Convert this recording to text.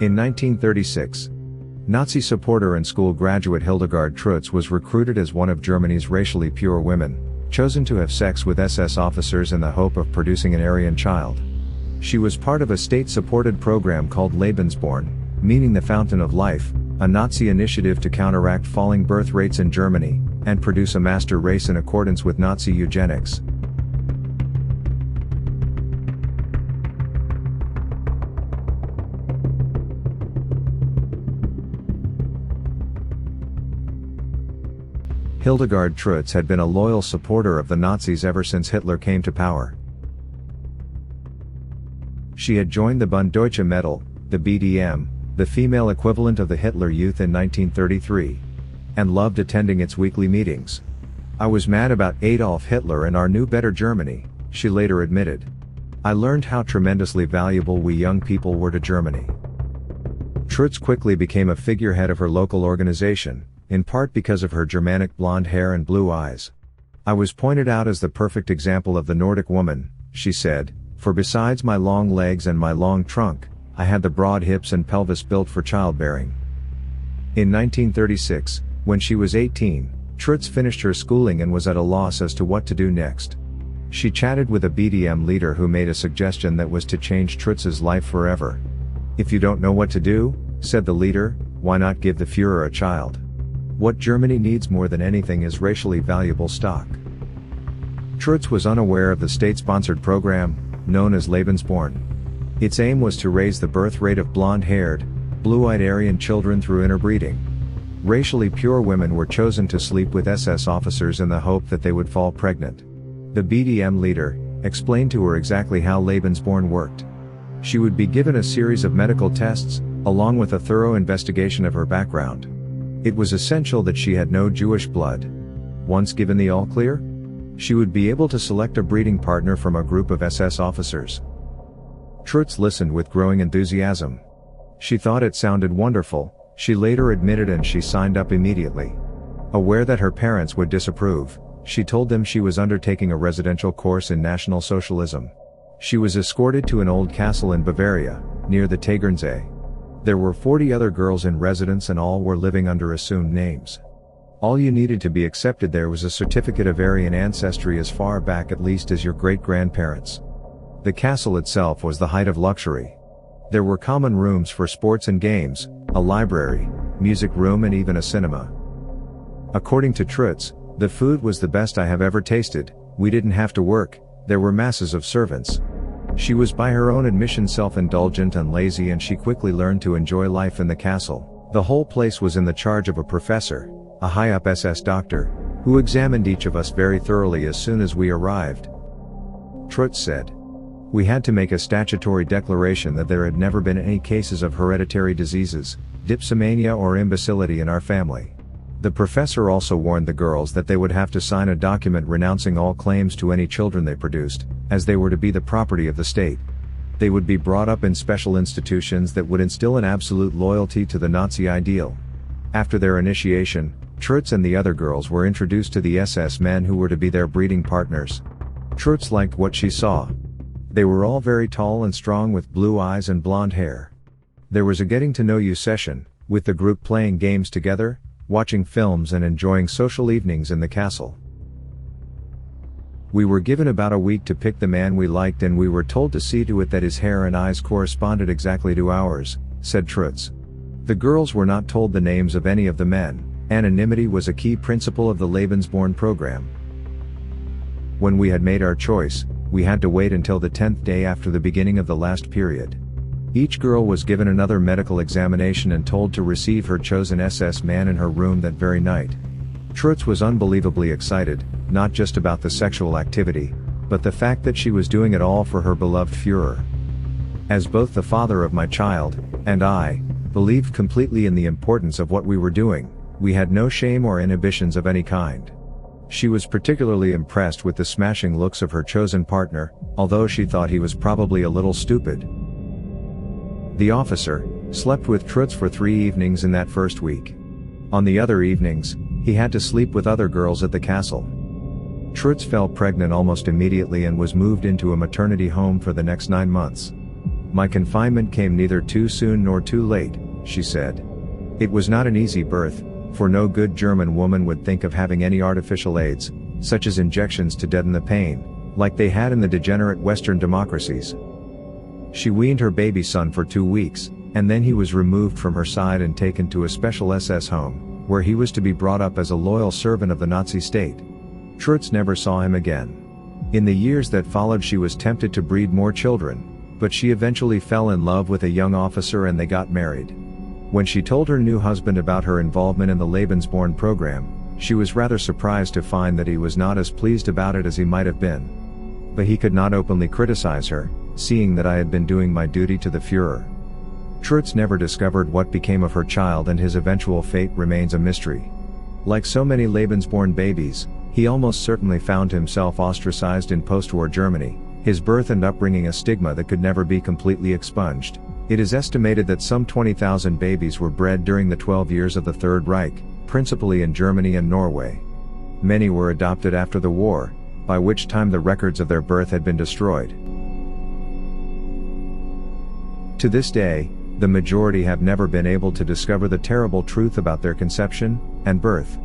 In 1936, Nazi supporter and school graduate Hildegard Trutz was recruited as one of Germany's racially pure women, chosen to have sex with SS officers in the hope of producing an Aryan child. She was part of a state-supported program called Lebensborn, meaning the fountain of life, a Nazi initiative to counteract falling birth rates in Germany, and produce a master race in accordance with Nazi eugenics. Hildegard Trutz had been a loyal supporter of the Nazis ever since Hitler came to power. She had joined the Bund Deutsche Mädel, the BDM, the female equivalent of the Hitler Youth in 1933, and loved attending its weekly meetings. "I was mad about Adolf Hitler and our new better Germany," she later admitted. "I learned how tremendously valuable we young people were to Germany." Trutz quickly became a figurehead of her local organization, in part because of her Germanic blonde hair and blue eyes. "I was pointed out as the perfect example of the Nordic woman," she said, "for besides my long legs and my long trunk, I had the broad hips and pelvis built for childbearing." In 1936, when she was 18, Trutz finished her schooling and was at a loss as to what to do next. She chatted with a BDM leader who made a suggestion that was to change Trutz's life forever. "If you don't know what to do," said the leader, "why not give the Führer a child? What Germany needs more than anything is racially valuable stock." Trutz was unaware of the state-sponsored program, known as Lebensborn. Its aim was to raise the birth rate of blonde-haired, blue-eyed Aryan children through interbreeding. Racially pure women were chosen to sleep with SS officers in the hope that they would fall pregnant. The BDM leader explained to her exactly how Lebensborn worked. She would be given a series of medical tests, along with a thorough investigation of her background. It was essential that she had no Jewish blood. Once given the all-clear, she would be able to select a breeding partner from a group of SS officers. Trutz listened with growing enthusiasm. She thought it sounded wonderful, she later admitted, and she signed up immediately. Aware that her parents would disapprove, she told them she was undertaking a residential course in National Socialism. She was escorted to an old castle in Bavaria, near the Tegernsee. There were 40 other girls in residence and all were living under assumed names. All you needed to be accepted there was a certificate of Aryan ancestry as far back at least as your great-grandparents. The castle itself was the height of luxury. There were common rooms for sports and games, a library, music room, and even a cinema. According to Trutz, "The food was the best I have ever tasted, we didn't have to work, there were masses of servants." She was by her own admission self-indulgent and lazy, and she quickly learned to enjoy life in the castle. The whole place was in the charge of a professor, a high-up SS doctor, who examined each of us very thoroughly as soon as we arrived. Trutz said, "We had to make a statutory declaration that there had never been any cases of hereditary diseases, dipsomania or imbecility in our family." The professor also warned the girls that they would have to sign a document renouncing all claims to any children they produced, as they were to be the property of the state. They would be brought up in special institutions that would instill an absolute loyalty to the Nazi ideal. After their initiation, Trutz and the other girls were introduced to the SS men who were to be their breeding partners. Trutz liked what she saw. They were all very tall and strong with blue eyes and blonde hair. There was a getting-to-know-you session, with the group playing games together, watching films and enjoying social evenings in the castle. "We were given about a week to pick the man we liked, and we were told to see to it that his hair and eyes corresponded exactly to ours," said Trutz. The girls were not told the names of any of the men. Anonymity was a key principle of the Lebensborn program. "When we had made our choice, we had to wait until the 10th day after the beginning of the last period. Each girl was given another medical examination and told to receive her chosen SS man in her room that very night." Trutz was unbelievably excited, not just about the sexual activity, but the fact that she was doing it all for her beloved Führer. "As both the father of my child, and I, believed completely in the importance of what we were doing, we had no shame or inhibitions of any kind." She was particularly impressed with the smashing looks of her chosen partner, although she thought he was probably a little stupid. The officer slept with Trutz for 3 evenings in that first week. On the other evenings, he had to sleep with other girls at the castle. Trutz fell pregnant almost immediately and was moved into a maternity home for the next 9 months. "My confinement came neither too soon nor too late," she said. "It was not an easy birth, for no good German woman would think of having any artificial aids, such as injections to deaden the pain, like they had in the degenerate Western democracies. She weaned her baby son for 2 weeks, and then he was removed from her side and taken to a special SS home, where he was to be brought up as a loyal servant of the Nazi state. Trutz never saw him again. In the years that followed she was tempted to breed more children, but she eventually fell in love with a young officer and they got married. When she told her new husband about her involvement in the Lebensborn program, she was rather surprised to find that he was not as pleased about it as he might have been. But he could not openly criticize her, seeing that I had been doing my duty to the Führer. Trutz never discovered what became of her child, and his eventual fate remains a mystery. Like so many Lebensborn babies, he almost certainly found himself ostracized in post-war Germany, his birth and upbringing a stigma that could never be completely expunged. It is estimated that some 20,000 babies were bred during the 12 years of the Third Reich, principally in Germany and Norway. Many were adopted after the war, by which time the records of their birth had been destroyed. To this day, the majority have never been able to discover the terrible truth about their conception and birth.